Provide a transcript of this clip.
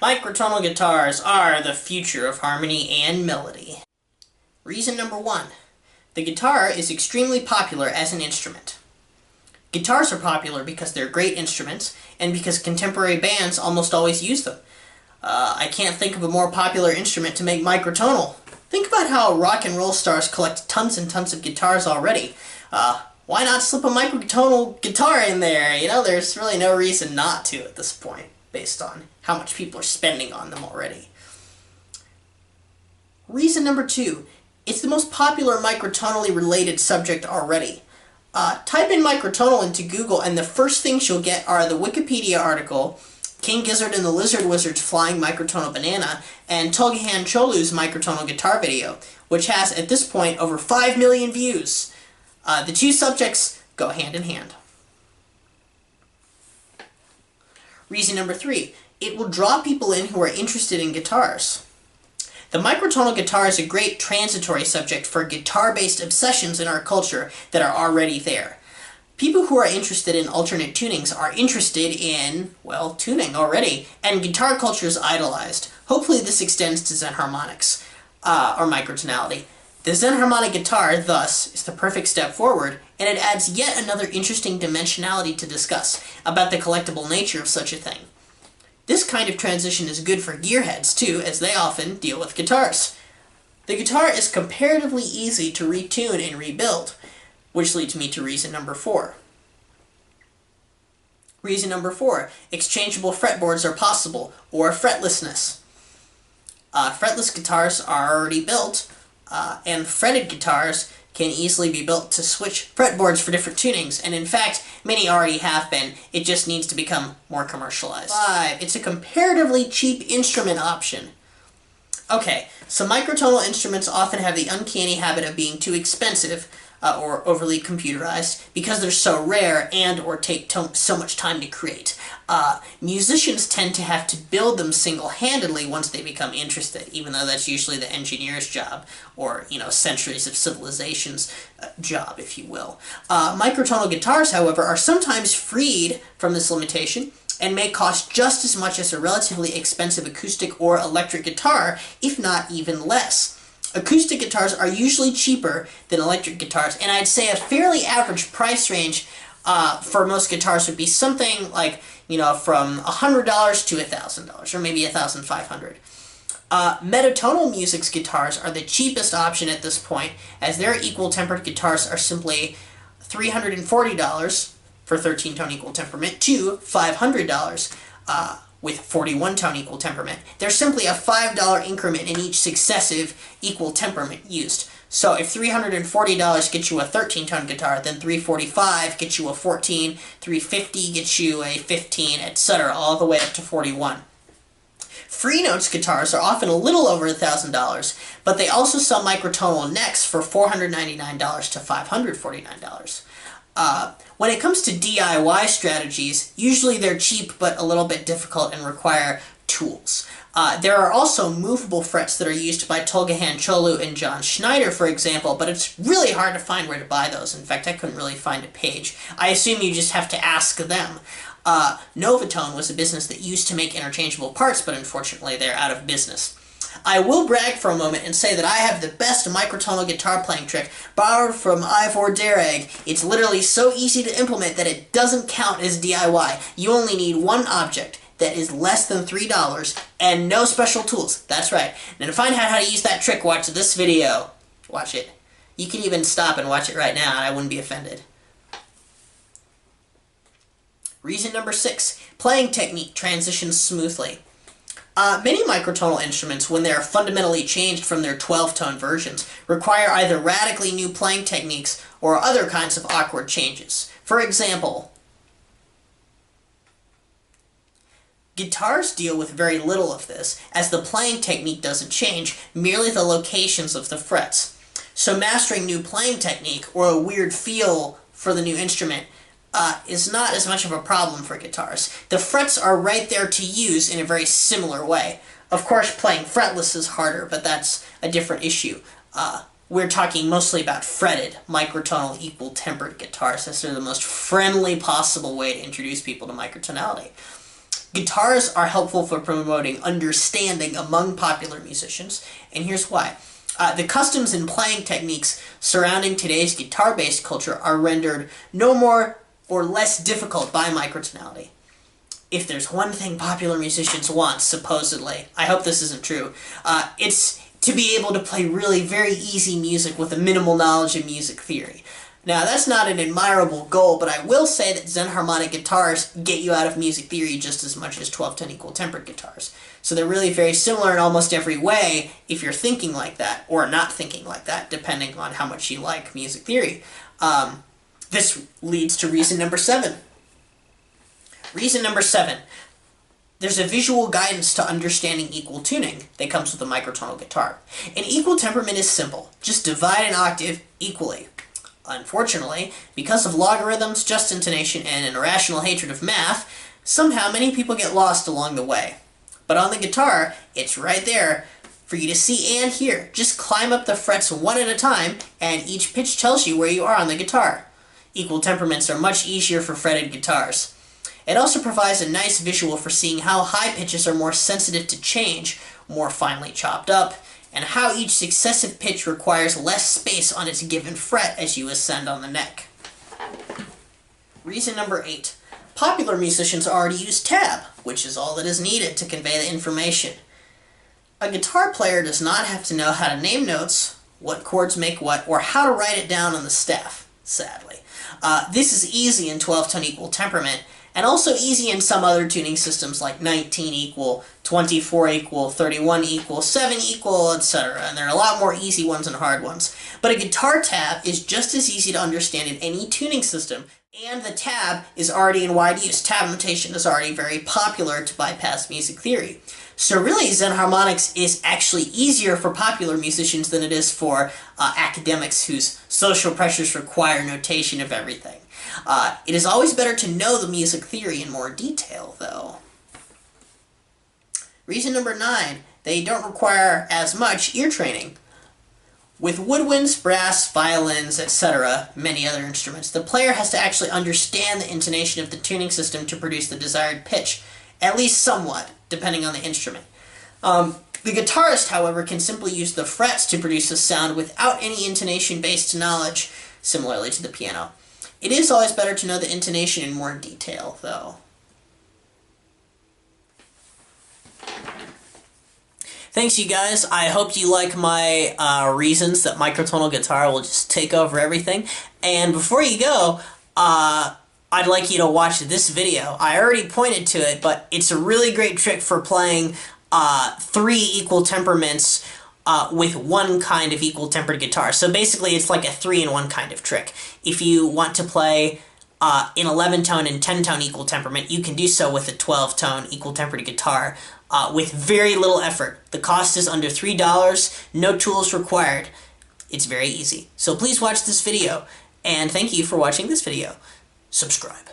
Microtonal guitars are the future of harmony and melody. Reason number 1. The guitar is extremely popular as an instrument. Guitars are popular because they're great instruments, and because contemporary bands almost always use them. I can't think of a more popular instrument to make microtonal. Think about how rock and roll stars collect tons and tons of guitars already. Why not slip a microtonal guitar in there? You know, there's really no reason not to at this point, based on how much people are spending on them already. Reason number 2. It's the most popular microtonally related subject already. Type in microtonal into Google and the first things you'll get are the Wikipedia article, King Gizzard and the Lizard Wizard's Flying Microtonal Banana, and Tolgahan Cholu's microtonal guitar video, which has, at this point, over 5 million views. The two subjects go hand in hand. Reason number 3. It will draw people in who are interested in guitars. The microtonal guitar is a great transitory subject for guitar-based obsessions in our culture that are already there. People who are interested in alternate tunings are interested in, well, tuning already, and guitar culture is idolized. Hopefully this extends to Zen harmonics, or microtonality. The Zen harmonic guitar, thus, is the perfect step forward, and it adds yet another interesting dimensionality to discuss about the collectible nature of such a thing. This kind of transition is good for gearheads, too, as they often deal with guitars. The guitar is comparatively easy to retune and rebuild, which leads me to reason number 4. Reason number 4, exchangeable fretboards are possible, or fretlessness. Fretless guitars are already built, and fretted guitars can easily be built to switch fretboards for different tunings, and in fact, many already have been. It just needs to become more commercialized. 5. It's a comparatively cheap instrument option. Okay, so microtonal instruments often have the uncanny habit of being too expensive, or overly computerized, because they're so rare and or take so much time to create. Musicians tend to have to build them single-handedly once they become interested, even though that's usually the engineer's job, or, you know, centuries of civilization's job, if you will. Microtonal guitars, however, are sometimes freed from this limitation, and may cost just as much as a relatively expensive acoustic or electric guitar, if not even less. Acoustic guitars are usually cheaper than electric guitars, and I'd say a fairly average price range for most guitars would be something like, you know, from $100 to $1,000, or maybe $1,500. Metatonal music's guitars are the cheapest option at this point, as their equal-tempered guitars are simply $340 for 13-tone equal temperament to $500 with 41-tone equal temperament. There's simply a $5 increment in each successive equal temperament used. So if $340 gets you a 13-tone guitar, then $345 gets you a 14, $350 gets you a 15, etc., all the way up to 41. Free Notes guitars are often a little over $1,000, but they also sell microtonal necks for $499 to $549. When it comes to DIY strategies, usually they're cheap but a little bit difficult and require tools. There are also movable frets that are used by Tolgahan Cholu and John Schneider, for example, but it's really hard to find where to buy those. In fact, I couldn't really find a page. I assume you just have to ask them. Novatone was a business that used to make interchangeable parts, but unfortunately they're out of business. I will brag for a moment and say that I have the best microtonal guitar playing trick borrowed from Ivor Dereg. It's literally so easy to implement that it doesn't count as DIY. You only need one object that is less than $3 and no special tools. That's right. Now to find out how to use that trick, watch this video. Watch it. You can even stop and watch it right now and I wouldn't be offended. Reason number 6. Playing technique transitions smoothly. Many microtonal instruments, when they are fundamentally changed from their 12-tone versions, require either radically new playing techniques or other kinds of awkward changes. For example, guitars deal with very little of this, as the playing technique doesn't change, merely the locations of the frets. So mastering new playing technique, or a weird feel for the new instrument, is not as much of a problem for guitars. The frets are right there to use in a very similar way. Of course, playing fretless is harder, but that's a different issue. We're talking mostly about fretted, microtonal, equal-tempered guitars. That's the most friendly possible way to introduce people to microtonality. Guitars are helpful for promoting understanding among popular musicians, and here's why. The customs and playing techniques surrounding today's guitar-based culture are rendered no more or less difficult by microtonality. If there's one thing popular musicians want, supposedly, I hope this isn't true, it's to be able to play really very easy music with a minimal knowledge of music theory. Now, that's not an admirable goal, but I will say that Zen harmonic guitars get you out of music theory just as much as 12-10 equal tempered guitars. So they're really very similar in almost every way if you're thinking like that, or not thinking like that, depending on how much you like music theory. This leads to reason number 7. Reason number 7. There's a visual guidance to understanding equal tuning that comes with a microtonal guitar. An equal temperament is simple. Just divide an octave equally. Unfortunately, because of logarithms, just intonation, and an irrational hatred of math, somehow many people get lost along the way. But on the guitar, it's right there for you to see and hear. Just climb up the frets one at a time, and each pitch tells you where you are on the guitar. Equal temperaments are much easier for fretted guitars. It also provides a nice visual for seeing how high pitches are more sensitive to change, more finely chopped up, and how each successive pitch requires less space on its given fret as you ascend on the neck. Reason number 8. Popular musicians already use tab, which is all that is needed to convey the information. A guitar player does not have to know how to name notes, what chords make what, or how to write it down on the staff, sadly. This is easy in 12-tone equal temperament, and also easy in some other tuning systems like 19 equal, 24 equal, 31 equal, 7 equal, etc. And there are a lot more easy ones and hard ones. But a guitar tab is just as easy to understand in any tuning system, and the tab is already in wide use. Tab notation is already very popular to bypass music theory. So really, Zen harmonics is actually easier for popular musicians than it is for academics whose social pressures require notation of everything. It is always better to know the music theory in more detail, though. Reason number 9, they don't require as much ear training. With woodwinds, brass, violins, etc., many other instruments, the player has to actually understand the intonation of the tuning system to produce the desired pitch, at least somewhat, depending on the instrument. The guitarist, however, can simply use the frets to produce a sound without any intonation-based knowledge, similarly to the piano. It is always better to know the intonation in more detail, though. Thanks, you guys. I hope you like my reasons that microtonal guitar will just take over everything. And before you go, I'd like you to watch this video. I already pointed to it, but it's a really great trick for playing 3 equal temperaments with one kind of equal tempered guitar. So basically it's like a 3-in-1 kind of trick. If you want to play in 11-tone and 10-tone equal temperament, you can do so with a 12-tone equal tempered guitar with very little effort. The cost is under $3, no tools required. It's very easy. So please watch this video, and thank you for watching this video. Subscribe.